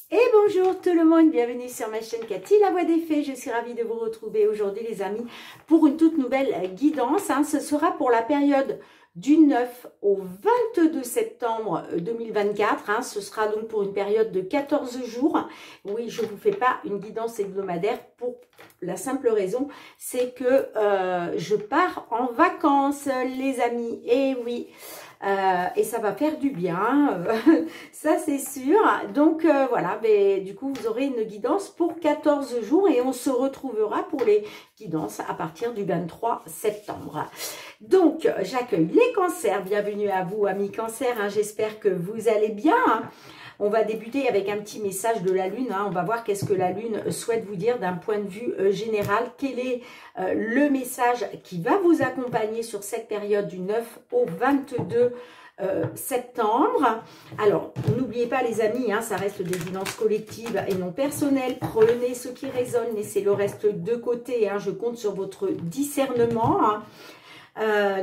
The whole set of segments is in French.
Et bonjour tout le monde, bienvenue sur ma chaîne Cathy, la voix des fées. Je suis ravie de vous retrouver aujourd'hui les amis pour une toute nouvelle guidance. Ce sera pour la période du 9 au 22 septembre 2024. Ce sera donc pour une période de 14 jours. Oui, je ne vous fais pas une guidance hebdomadaire pour la simple raison, c'est que je pars en vacances les amis. Et oui. Et ça va faire du bien, ça c'est sûr. Donc voilà, du coup vous aurez une guidance pour 14 jours et on se retrouvera pour les guidances à partir du 23 septembre. Donc j'accueille les cancers, bienvenue à vous amis cancers, j'espère que vous allez bien. On va débuter avec un petit message de la Lune. On va voir qu'est-ce que la Lune souhaite vous dire d'un point de vue général. Quel est le message qui va vous accompagner sur cette période du 9 au 22 septembre. Alors, n'oubliez pas les amis, ça reste des guidances collectives et non personnelles. Prenez ce qui résonne, laissez le reste de côté. Je compte sur votre discernement.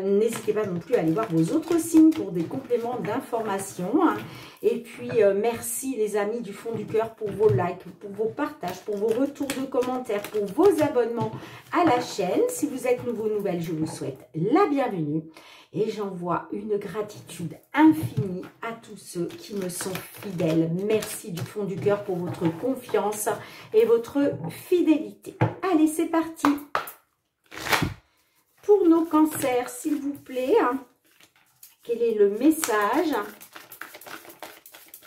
N'hésitez pas non plus à aller voir vos autres signes pour des compléments d'informations. Et puis, merci les amis du fond du cœur pour vos likes, pour vos partages, pour vos retours de commentaires, pour vos abonnements à la chaîne. Si vous êtes nouveau, nouvelle, je vous souhaite la bienvenue. Et j'envoie une gratitude infinie à tous ceux qui me sont fidèles. Merci du fond du cœur pour votre confiance et votre fidélité. Allez, c'est parti. Pour nos cancers, s'il vous plaît, quel est le message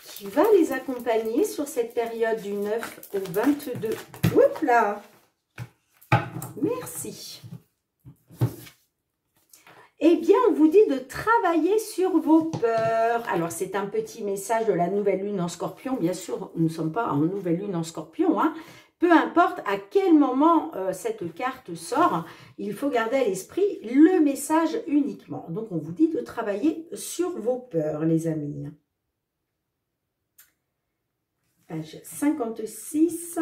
qui va les accompagner sur cette période du 9 au 22? Oups là! Merci. Eh bien, on vous dit de travailler sur vos peurs. Alors, c'est un petit message de la nouvelle lune en scorpion. Bien sûr, nous ne sommes pas en nouvelle lune en scorpion, Peu importe à quel moment cette carte sort, il faut garder à l'esprit le message uniquement. Donc, on vous dit de travailler sur vos peurs, les amis. Page 56.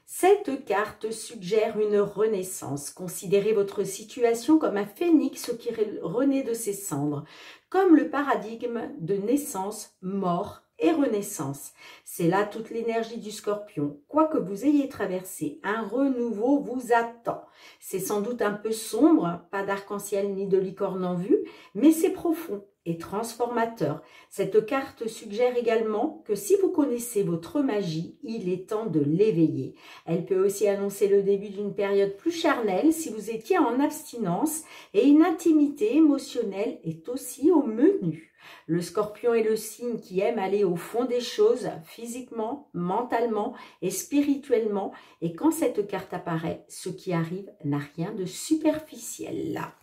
Cette carte suggère une renaissance. Considérez votre situation comme un phénix qui renaît de ses cendres, comme le paradigme de naissance, mort et renaissance. C'est là toute l'énergie du scorpion. Quoi que vous ayez traversé, un renouveau vous attend. C'est sans doute un peu sombre, pas d'arc-en-ciel ni de licorne en vue, mais c'est profond et transformateur. Cette carte suggère également que si vous connaissez votre magie, il est temps de l'éveiller. Elle peut aussi annoncer le début d'une période plus charnelle si vous étiez en abstinence, et une intimité émotionnelle est aussi au menu. Le scorpion est le signe qui aime aller au fond des choses, physiquement, mentalement et spirituellement. Et quand cette carte apparaît, ce qui arrive n'a rien de superficiel là.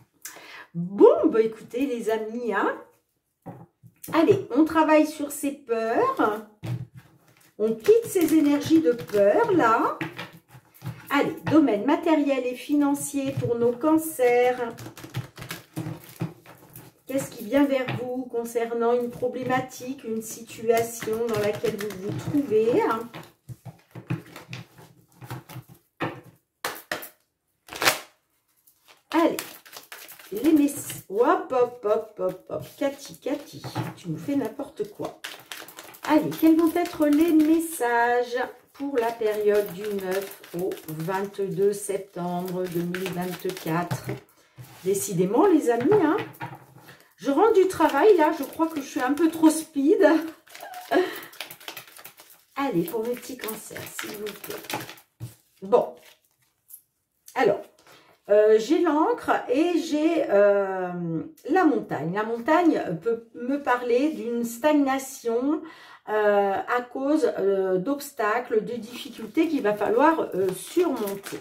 Bon, écoutez les amis, allez, on travaille sur ces peurs. On quitte ces énergies de peur là. Allez, domaine matériel et financier pour nos cancers. Qu'est-ce qui vient vers vous concernant une problématique, une situation dans laquelle vous vous trouvez? Allez, les messages. Hop, hop, hop, hop, hop. Cathy, tu nous fais n'importe quoi. Allez, quels vont être les messages pour la période du 9 au 22 septembre 2024? Décidément, les amis, je rentre du travail, là, je crois que je suis un peu trop speed. Allez, pour mes petits cancers, s'il vous plaît. Bon, alors, j'ai l'encre et j'ai la montagne. La montagne peut me parler d'une stagnation à cause d'obstacles, de difficultés qu'il va falloir surmonter.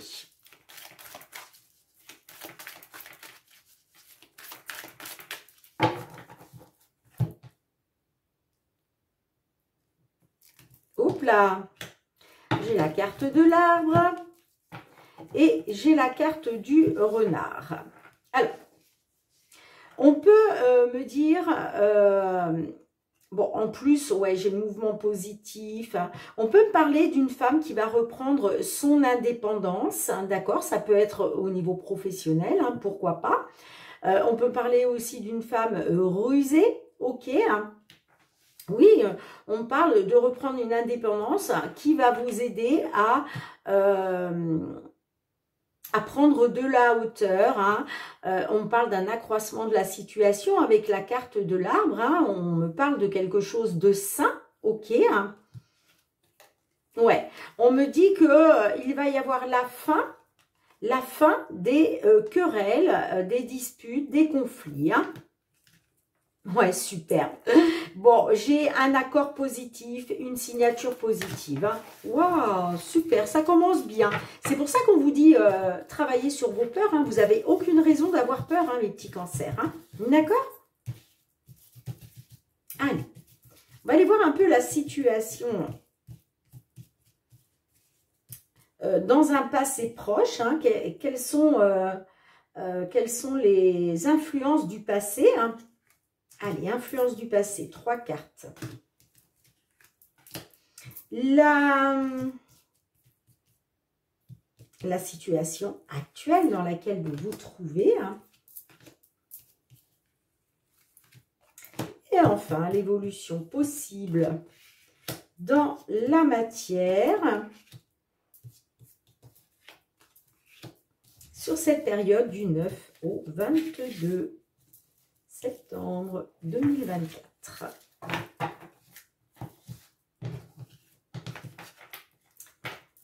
Hop là, j'ai la carte de l'arbre et j'ai la carte du renard. Alors, on peut me dire, bon, en plus, ouais, j'ai le mouvement positif. On peut me parler d'une femme qui va reprendre son indépendance, d'accord? Ça peut être au niveau professionnel, pourquoi pas. On peut parler aussi d'une femme rusée, ok, hein. Oui, on parle de reprendre une indépendance qui va vous aider à prendre de la hauteur, hein. On parle d'un accroissement de la situation avec la carte de l'arbre, hein. On me parle de quelque chose de sain, ok, hein. Ouais, on me dit que il va y avoir la fin des querelles, des disputes, des conflits, hein. Ouais, super. Bon, j'ai un accord positif, une signature positive, hein. Waouh, super, ça commence bien. C'est pour ça qu'on vous dit travailler sur vos peurs, hein. Vous n'avez aucune raison d'avoir peur, hein, les petits cancers, hein. D'accord? Allez, on va aller voir un peu la situation dans un passé proche, hein. Quelles sont les influences du passé, hein. Allez, influence du passé, 3 cartes. La situation actuelle dans laquelle vous vous trouvez, hein. Et enfin, l'évolution possible dans la matière sur cette période du 9 au 22 septembre 2024.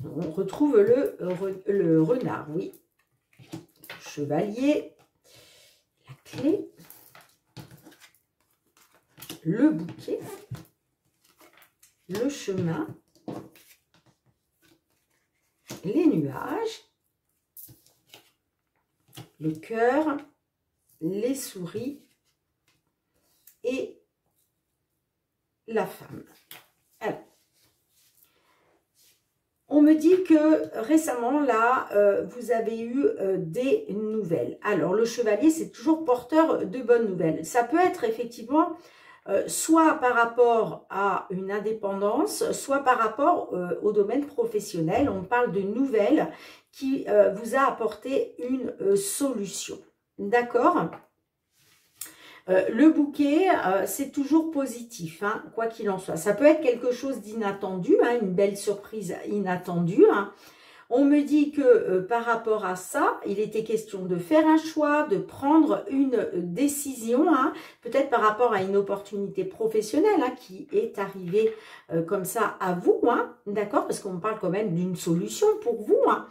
On retrouve le renard, oui. Chevalier, la clé, le bouquet, le chemin, les nuages, le cœur, les souris et la femme. Alors, on me dit que récemment, là, vous avez eu des nouvelles. Alors, le chevalier, c'est toujours porteur de bonnes nouvelles. Ça peut être effectivement soit par rapport à une indépendance, soit par rapport au domaine professionnel. On parle de nouvelles qui vous a apporté une solution. D'accord ? Le bouquet, c'est toujours positif, hein, quoi qu'il en soit. Ça peut être quelque chose d'inattendu, hein, une belle surprise inattendue, hein. On me dit que par rapport à ça, il était question de faire un choix, de prendre une décision, hein, peut-être par rapport à une opportunité professionnelle, hein, qui est arrivée comme ça à vous, hein, d'accord, parce qu'on parle quand même d'une solution pour vous, hein.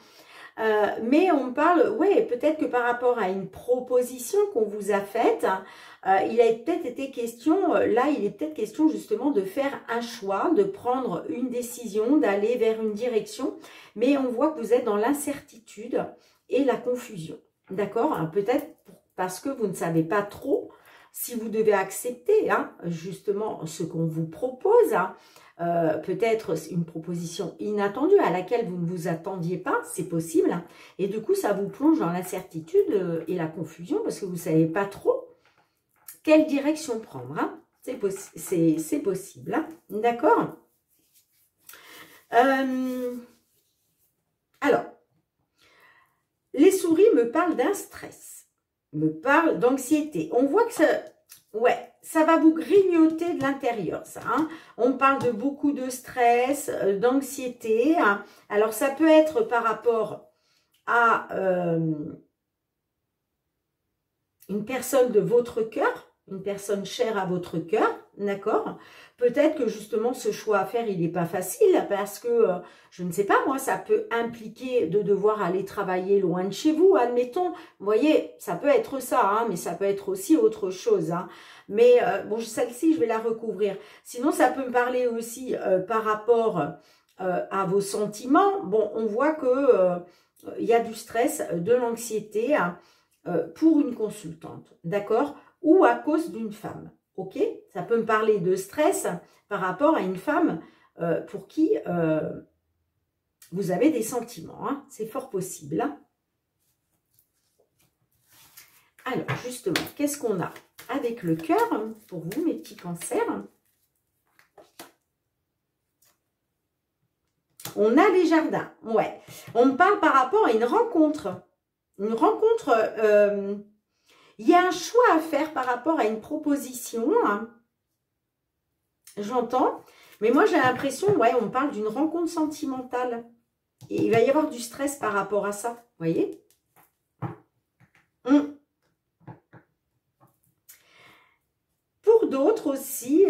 Mais on parle, ouais, peut-être que par rapport à une proposition qu'on vous a faite, il a peut-être été question, là, il est peut-être question justement de faire un choix, de prendre une décision, d'aller vers une direction. Mais on voit que vous êtes dans l'incertitude et la confusion. D'accord? Peut-être parce que vous ne savez pas trop si vous devez accepter, hein, justement ce qu'on vous propose, hein. Peut-être une proposition inattendue à laquelle vous ne vous attendiez pas, c'est possible, hein. Et du coup, ça vous plonge dans l'incertitude et la confusion parce que vous ne savez pas trop quelle direction prendre, hein. C'est possible, hein. D'accord? Alors, les souris me parlent d'un stress, me parlent d'anxiété. On voit que ça... Ouais, ça va vous grignoter de l'intérieur, ça, hein. On parle de beaucoup de stress, d'anxiété, hein. Alors, ça peut être par rapport à une personne de votre cœur, une personne chère à votre cœur, d'accord? Peut-être que justement, ce choix à faire, il n'est pas facile parce que, je ne sais pas, moi, ça peut impliquer de devoir aller travailler loin de chez vous, admettons. Vous voyez, ça peut être ça, hein, mais ça peut être aussi autre chose, hein. Mais bon, celle-ci, je vais la recouvrir. Sinon, ça peut me parler aussi par rapport à vos sentiments. Bon, on voit que il y a du stress, de l'anxiété, hein, pour une consultante, d'accord? Ou à cause d'une femme, ok? Ça peut me parler de stress par rapport à une femme pour qui vous avez des sentiments, hein. C'est fort possible, hein. Alors, justement, qu'est-ce qu'on a avec le cœur pour vous, mes petits cancers? On a les jardins, ouais. On me parle par rapport à une rencontre. Une rencontre, Il y a un choix à faire par rapport à une proposition. Hein. J'entends. Mais moi, j'ai l'impression, ouais, on parle d'une rencontre sentimentale. Et il va y avoir du stress par rapport à ça. Vous voyez? Pour d'autres aussi,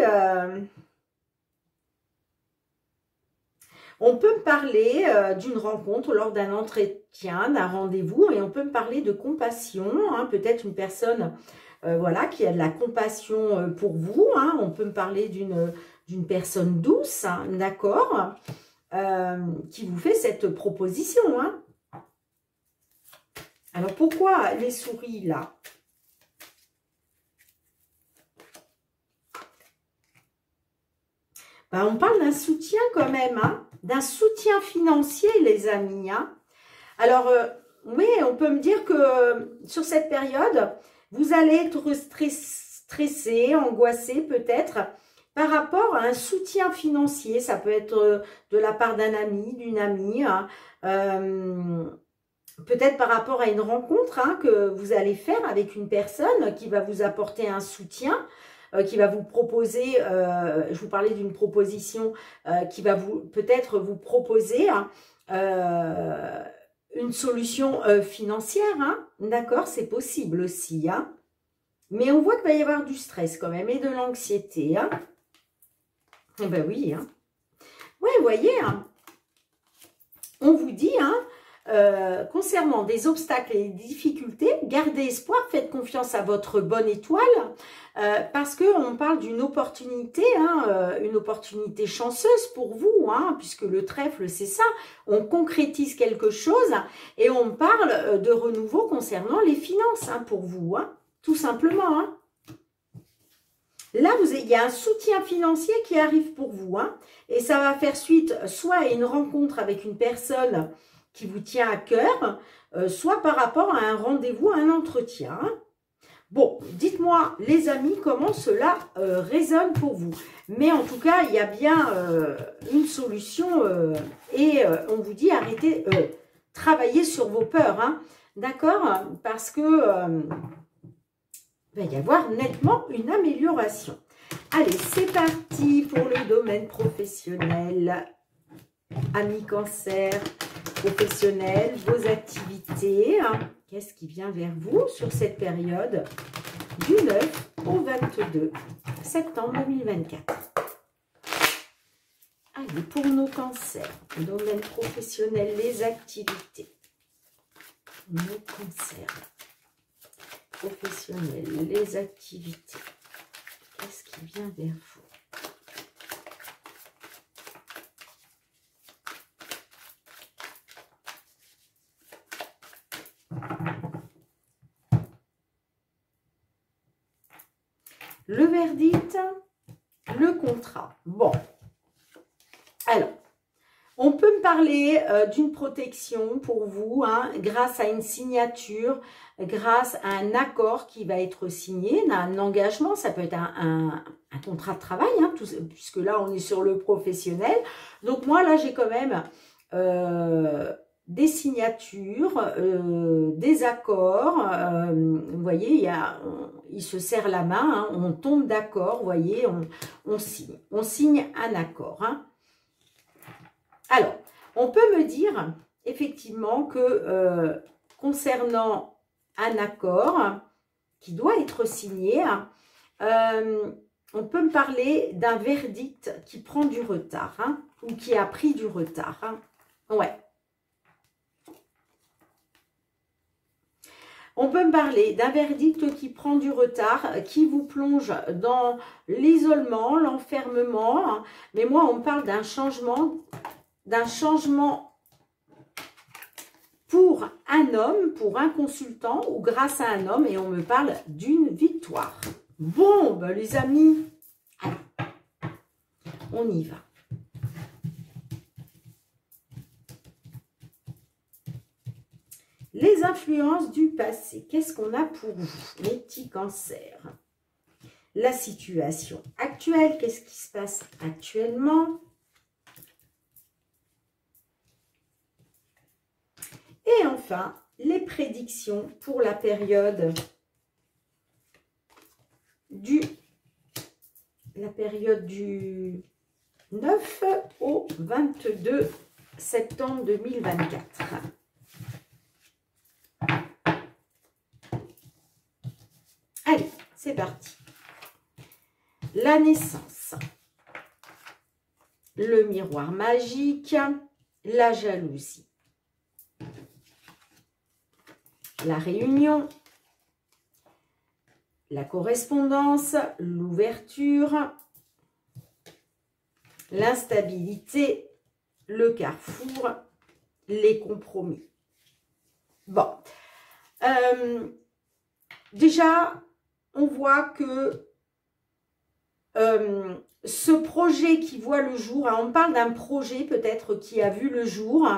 on peut me parler d'une rencontre lors d'un entretien, d'un rendez-vous, et on peut me parler de compassion. Hein, peut-être une personne voilà, qui a de la compassion pour vous. Hein, on peut me parler d'une personne douce, hein, d'accord, qui vous fait cette proposition. Hein. Alors, pourquoi les souris là? Ben, on parle d'un soutien quand même, hein, d'un soutien financier, les amis. Hein. Alors, oui, on peut me dire que sur cette période, vous allez être stressé, angoissé peut-être, par rapport à un soutien financier. Ça peut être de la part d'un ami, d'une amie, hein, peut-être par rapport à une rencontre hein, que vous allez faire avec une personne qui va vous apporter un soutien, qui va vous proposer, je vous parlais d'une proposition qui va peut-être vous proposer une solution financière, hein, d'accord, c'est possible aussi, hein, mais on voit qu'il va y avoir du stress quand même et de l'anxiété, hein. Eh ben oui, hein. Ouais, vous voyez, hein, on vous dit, hein, concernant des obstacles et des difficultés, gardez espoir, faites confiance à votre bonne étoile, parce qu'on parle d'une opportunité, hein, une opportunité chanceuse pour vous, hein, puisque le trèfle, c'est ça, on concrétise quelque chose et on parle de renouveau concernant les finances hein, pour vous, hein, tout simplement. Hein. Là, il y a un soutien financier qui arrive pour vous, hein, et ça va faire suite soit à une rencontre avec une personne qui vous tient à cœur, soit par rapport à un rendez-vous, à un entretien. Hein. Bon, dites-moi, les amis, comment cela résonne pour vous. Mais en tout cas, il y a bien une solution et on vous dit arrêtez, travaillez sur vos peurs. Hein, d'accord? Parce que il va y avoir nettement une amélioration. Allez, c'est parti pour le domaine professionnel. Amis Cancer, professionnel, vos activités. Hein. Qu'est-ce qui vient vers vous sur cette période du 9 au 22 septembre 2024? Allez, pour nos cancers, domaine professionnel, les activités. Nos cancers, professionnels, les activités. Qu'est-ce qui vient vers vous? Le verdict, le contrat. Bon, alors, on peut me parler d'une protection pour vous, hein, grâce à une signature, grâce à un accord qui va être signé, un engagement, ça peut être un contrat de travail, hein, puisque là, on est sur le professionnel. Donc, moi, là, j'ai quand même des signatures, des accords, vous voyez, il se serre la main, hein, on tombe d'accord, vous voyez, on signe un accord. Hein. Alors, on peut me dire effectivement que concernant un accord qui doit être signé, on peut me parler d'un verdict qui prend du retard, hein, ou qui a pris du retard. Hein. Ouais. On peut me parler d'un verdict qui prend du retard, qui vous plonge dans l'isolement, l'enfermement. Hein. Mais moi, on me parle d'un changement pour un homme, pour un consultant ou grâce à un homme, et on me parle d'une victoire. Bon, ben les amis, allez, on y va. Les influences du passé, qu'est-ce qu'on a pour vous, les petits cancers? La situation actuelle, qu'est-ce qui se passe actuellement? Et enfin, les prédictions pour la période la période du 9 au 22 septembre 2024. Allez, c'est parti. La naissance, le miroir magique, la jalousie, la réunion, la correspondance, l'ouverture, l'instabilité, le carrefour, les compromis. Bon, déjà, on voit que ce projet qui voit le jour, hein, on parle d'un projet peut-être qui a vu le jour,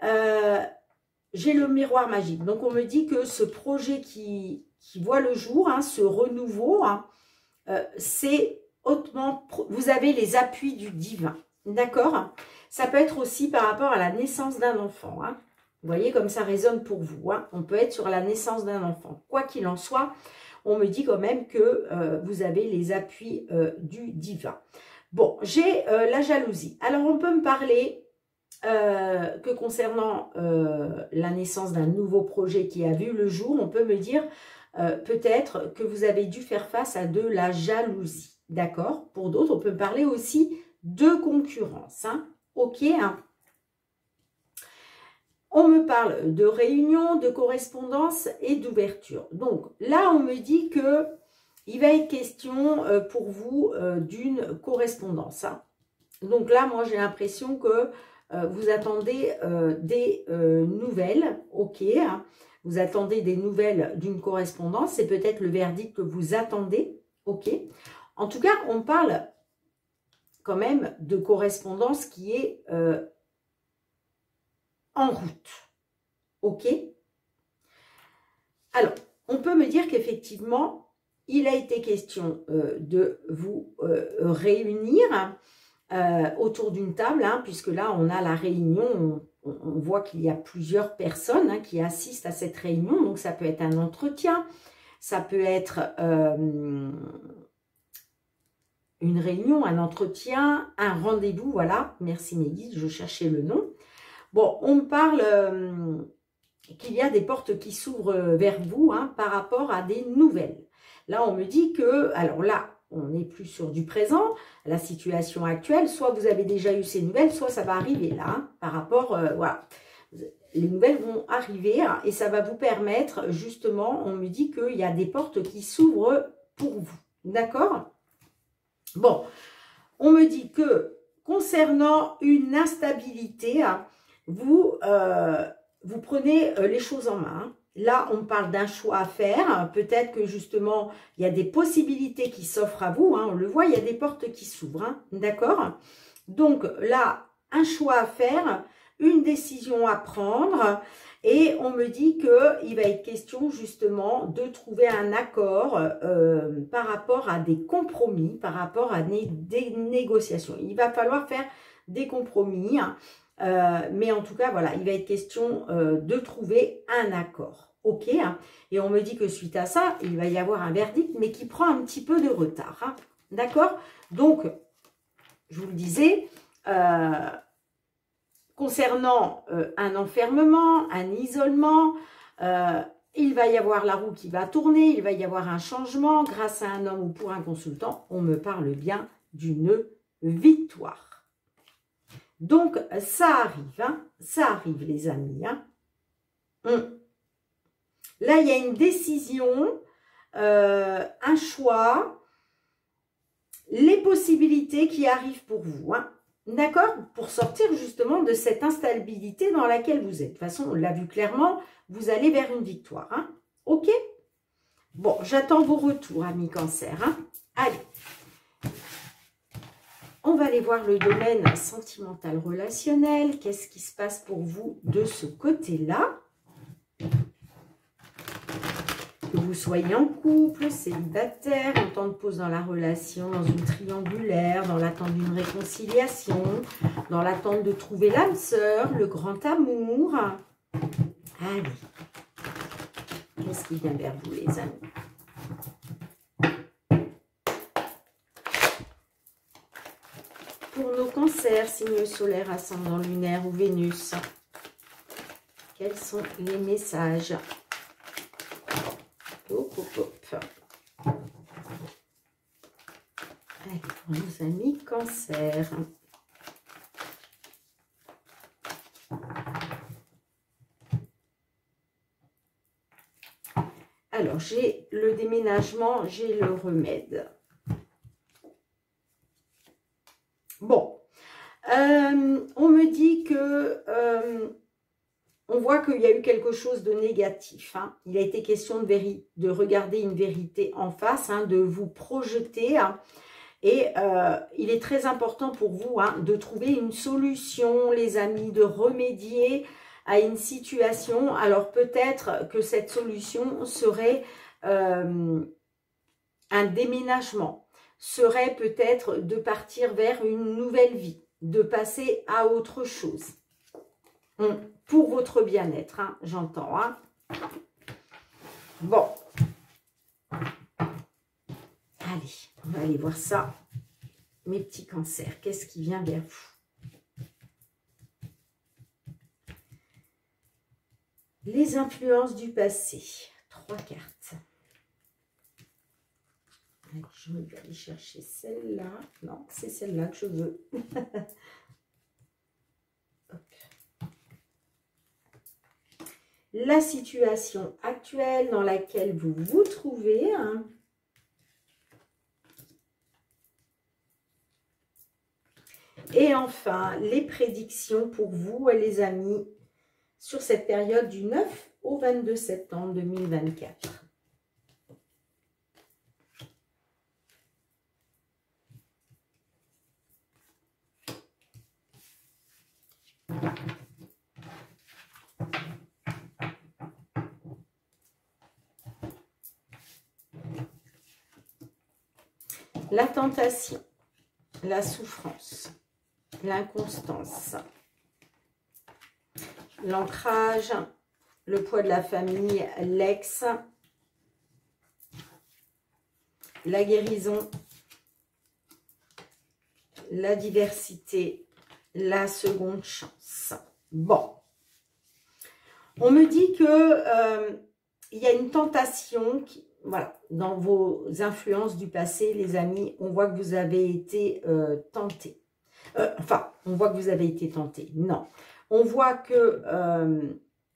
j'ai le miroir magique. Donc, on me dit que ce projet qui voit le jour, hein, ce renouveau, hein, c'est hautement... Vous avez les appuis du divin, d'accord? Ça peut être aussi par rapport à la naissance d'un enfant. Hein. Vous voyez comme ça résonne pour vous. Hein. On peut être sur la naissance d'un enfant. Quoi qu'il en soit, on me dit quand même que vous avez les appuis du divin. Bon, j'ai la jalousie. Alors, on peut me parler que concernant la naissance d'un nouveau projet qui a vu le jour, on peut me dire peut-être que vous avez dû faire face à de la jalousie. D'accord? Pour d'autres, on peut me parler aussi de concurrence. Hein. Ok, hein. On me parle de réunion, de correspondance et d'ouverture. Donc là, on me dit que il va être question pour vous d'une correspondance. Hein. Donc là, moi, j'ai l'impression que vous attendez des nouvelles. Ok, hein. Vous attendez des nouvelles d'une correspondance. C'est peut-être le verdict que vous attendez. Ok. En tout cas, on parle quand même de correspondance qui est en route. Ok? Alors, on peut me dire qu'effectivement, il a été question de vous réunir autour d'une table, hein, puisque là, on a la réunion, on voit qu'il y a plusieurs personnes hein, qui assistent à cette réunion, donc ça peut être un entretien, ça peut être une réunion, un entretien, un rendez-vous, voilà, merci mes guides, je cherchais le nom. Bon, on me parle qu'il y a des portes qui s'ouvrent vers vous hein, par rapport à des nouvelles. Là, on me dit que, alors là, on n'est plus sur du présent, la situation actuelle, soit vous avez déjà eu ces nouvelles, soit ça va arriver là, hein, par rapport, voilà. Les nouvelles vont arriver hein, et ça va vous permettre, justement, on me dit qu'il y a des portes qui s'ouvrent pour vous, d'accord? Bon, on me dit que concernant une instabilité, hein, vous prenez les choses en main. Là, on parle d'un choix à faire. Peut-être que justement, il y a des possibilités qui s'offrent à vous. Hein, on le voit, il y a des portes qui s'ouvrent. Hein, d'accord? Donc là, un choix à faire, une décision à prendre. Et on me dit qu'il va être question justement de trouver un accord par rapport à des compromis, par rapport à des négociations. Il va falloir faire des compromis. Hein, mais en tout cas, voilà, il va être question de trouver un accord. Ok, hein. Et on me dit que suite à ça, il va y avoir un verdict, mais qui prend un petit peu de retard. Hein. D'accord? Donc, je vous le disais, concernant un enfermement, un isolement, il va y avoir la roue qui va tourner, il va y avoir un changement grâce à un homme ou pour un consultant. On me parle bien d'une victoire. Donc, ça arrive les amis. Hein. Là, il y a une décision, un choix, les possibilités qui arrivent pour vous. Hein. D'accord? Pour sortir justement de cette instabilité dans laquelle vous êtes. De toute façon, on l'a vu clairement, vous allez vers une victoire. Hein. Ok? Bon, j'attends vos retours, amis Cancer. Hein. Allez. On va aller voir le domaine sentimental relationnel. Qu'est-ce qui se passe pour vous de ce côté-là? Que vous soyez en couple, célibataire, en temps de pause dans la relation, dans une triangulaire, dans l'attente d'une réconciliation, dans l'attente de trouver l'âme sœur, le grand amour. Allez. Qu'est-ce qui vient vers vous, les amis? pour nos cancers, signe solaire, ascendant lunaire ou Vénus. Quels sont les messages? Hop, hop, hop. Allez, pour nos amis cancer. Alors, j'ai le déménagement, j'ai le remède. Bon, on me dit que, on voit qu'il y a eu quelque chose de négatif. Hein. Il a été question de regarder une vérité en face, hein, de vous projeter. Hein, et il est très important pour vous hein, de trouver une solution, les amis, de remédier à une situation. Alors peut-être que cette solution serait un déménagement, serait peut-être de partir vers une nouvelle vie, de passer à autre chose. Pour votre bien-être, hein, j'entends. Hein. Bon. Allez, on va aller voir ça. Mes petits cancers, qu'est-ce qui vient vers vous? Les influences du passé. 3 cartes. Allez, je vais aller chercher celle-là. Non, c'est celle-là que je veux. La situation actuelle dans laquelle vous vous trouvez. Hein. Et enfin, les prédictions pour vous, les amis, sur cette période du 9 au 22 septembre 2024. La tentation, la souffrance, l'inconstance, l'ancrage, le poids de la famille, l'ex, la guérison, la diversité, la seconde chance. Bon, on me dit que il y a une tentation qui... Voilà, dans vos influences du passé, les amis, on voit que vous avez été tenté. Enfin, on voit que vous avez été tenté. Non, on voit que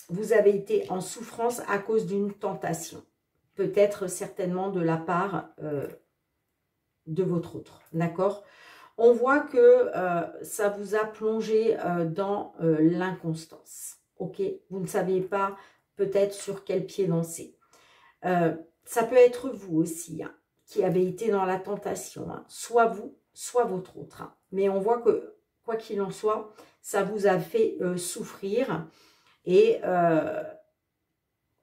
vous avez été en souffrance à cause d'une tentation. Peut-être certainement de la part de votre autre. D'accord? On voit que ça vous a plongé dans l'inconstance. Ok? Vous ne savez pas peut-être sur quel pied danser. Ça peut être vous aussi, hein, qui avez été dans la tentation, hein, soit vous, soit votre autre. Hein. Mais on voit que, quoi qu'il en soit, ça vous a fait souffrir et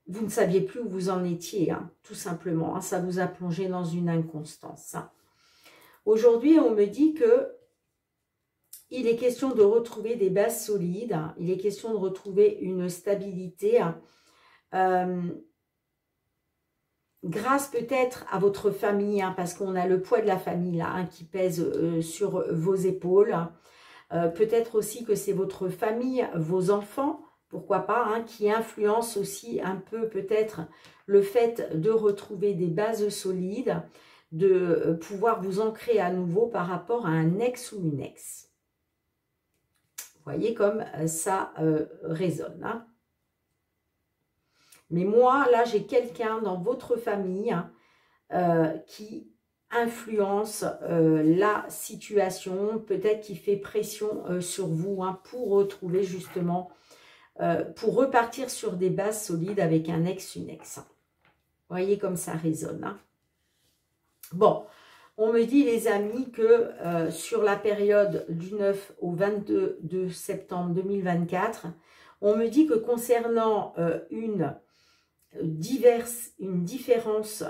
vous ne saviez plus où vous en étiez, hein, tout simplement. Hein, ça vous a plongé dans une inconstance. Hein. Aujourd'hui, on me dit que il est question de retrouver des bases solides, hein, il est question de retrouver une stabilité, hein, grâce peut-être à votre famille, hein, parce qu'on a le poids de la famille là, hein, qui pèse sur vos épaules. Peut-être aussi que c'est votre famille, vos enfants, pourquoi pas, hein, qui influencent aussi un peu peut-être le fait de retrouver des bases solides, de pouvoir vous ancrer à nouveau par rapport à un ex ou une ex. Vous voyez comme ça résonne, hein. Mais moi, là, j'ai quelqu'un dans votre famille hein, qui influence la situation, peut-être qui fait pression sur vous hein, pour retrouver justement, pour repartir sur des bases solides avec un ex, une ex. Vous voyez comme ça résonne. Hein. Bon, on me dit les amis que sur la période du 9 au 22 de septembre 2024, on me dit que concernant une différence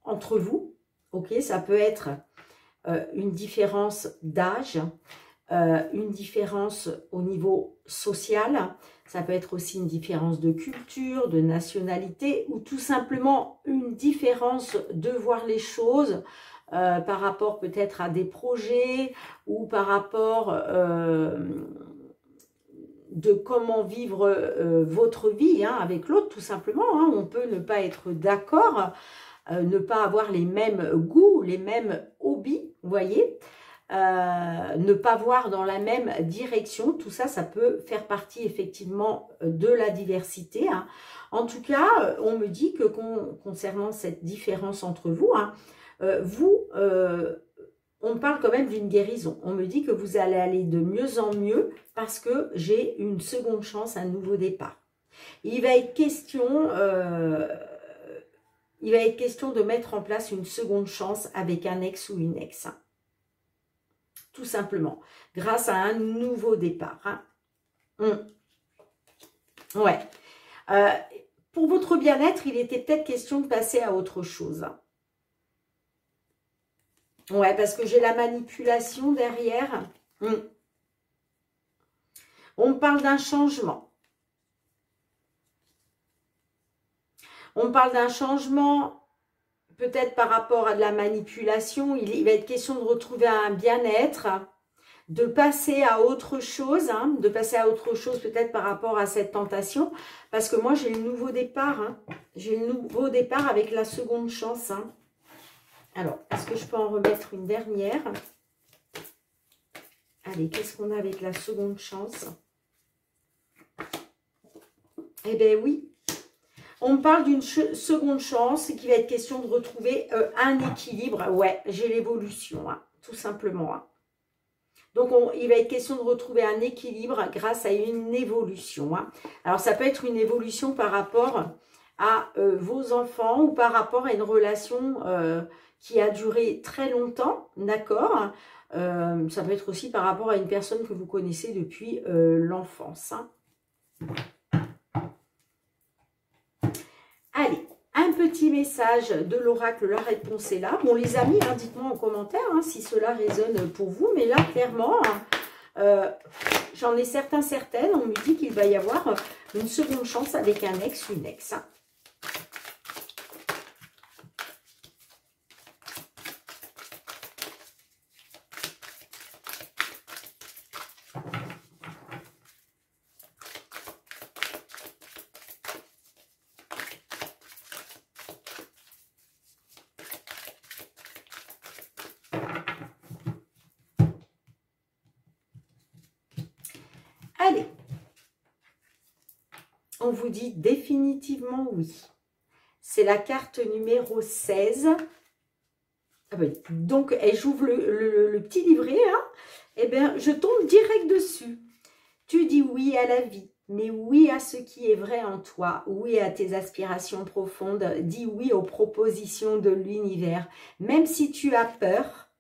entre vous, ok, ça peut être une différence d'âge, une différence au niveau social, ça peut être aussi une différence de culture, de nationalité, ou tout simplement une différence de voir les choses par rapport peut-être à des projets ou par rapport de comment vivre votre vie hein, avec l'autre, tout simplement. Hein. On peut ne pas être d'accord, ne pas avoir les mêmes goûts, les mêmes hobbies, vous voyez, ne pas voir dans la même direction. Tout ça, ça peut faire partie effectivement de la diversité. Hein. En tout cas, on me dit que concernant cette différence entre vous, hein, on parle quand même d'une guérison. On me dit que vous allez aller de mieux en mieux parce que j'ai une seconde chance, un nouveau départ. Il va être question de mettre en place une seconde chance avec un ex ou une ex. Hein. Tout simplement, grâce à un nouveau départ. Hein. Ouais. Pour votre bien-être, il était peut-être question de passer à autre chose. Hein. Ouais, parce que j'ai la manipulation derrière. On parle d'un changement. On parle d'un changement, peut-être par rapport à de la manipulation. Il va être question de retrouver un bien-être, de passer à autre chose, hein, de passer à autre chose peut-être par rapport à cette tentation. Parce que moi, j'ai le nouveau départ. Hein. J'ai le nouveau départ avec la seconde chance. Hein. Alors, est-ce que je peux en remettre une dernière? Allez, qu'est-ce qu'on a avec la seconde chance? Eh bien oui, on parle d'une seconde chance et qu'il va être question de retrouver un équilibre. Ouais, j'ai l'évolution, hein, tout simplement. Hein. Donc, il va être question de retrouver un équilibre grâce à une évolution. Hein. Alors, ça peut être une évolution par rapport à vos enfants ou par rapport à une relation qui a duré très longtemps, d'accord. Ça peut être aussi par rapport à une personne que vous connaissez depuis l'enfance. Hein. Allez, un petit message de l'oracle, la réponse est là. Bon, les amis, hein, dites-moi en commentaire hein, si cela résonne pour vous. Mais là, clairement, j'en ai certaines. On me dit qu'il va y avoir une seconde chance avec un ex, une ex. Hein. Allez, on vous dit définitivement oui. C'est la carte numéro 16. Ah ben, donc, j'ouvre le petit livret, hein, et bien, je tombe direct dessus. Tu dis oui à la vie, mais oui à ce qui est vrai en toi, oui à tes aspirations profondes, dis oui aux propositions de l'univers, même si tu as peur.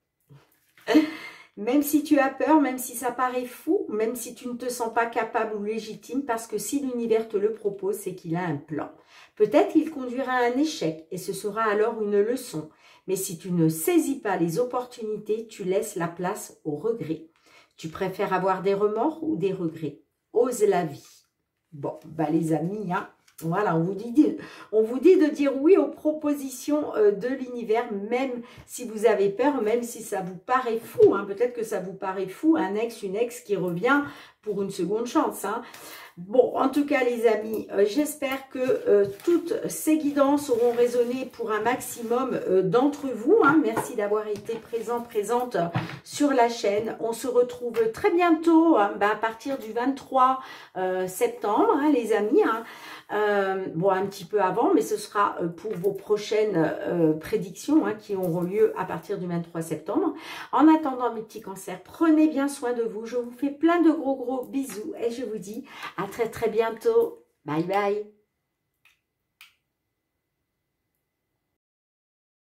Même si tu as peur, même si ça paraît fou, même si tu ne te sens pas capable ou légitime, parce que si l'univers te le propose, c'est qu'il a un plan. Peut-être qu'il conduira à un échec et ce sera alors une leçon. Mais si tu ne saisis pas les opportunités, tu laisses la place au regret. Tu préfères avoir des remords ou des regrets? Ose la vie. Bon, bah les amis, hein. Voilà, on vous dit de dire oui aux propositions de l'univers, même si vous avez peur, même si ça vous paraît fou. Hein, peut-être que ça vous paraît fou, un ex, une ex qui revient pour une seconde chance. Hein. Bon, en tout cas, les amis, j'espère que toutes ces guidances auront résonné pour un maximum d'entre vous. Hein. Merci d'avoir été présente sur la chaîne. On se retrouve très bientôt, hein, à partir du 23 septembre, hein, les amis. Hein. Bon, un petit peu avant, mais ce sera pour vos prochaines prédictions hein, qui auront lieu à partir du 23 septembre. En attendant, mes petits cancers, prenez bien soin de vous. Je vous fais plein de gros bisous et je vous dis à très bientôt. Bye bye.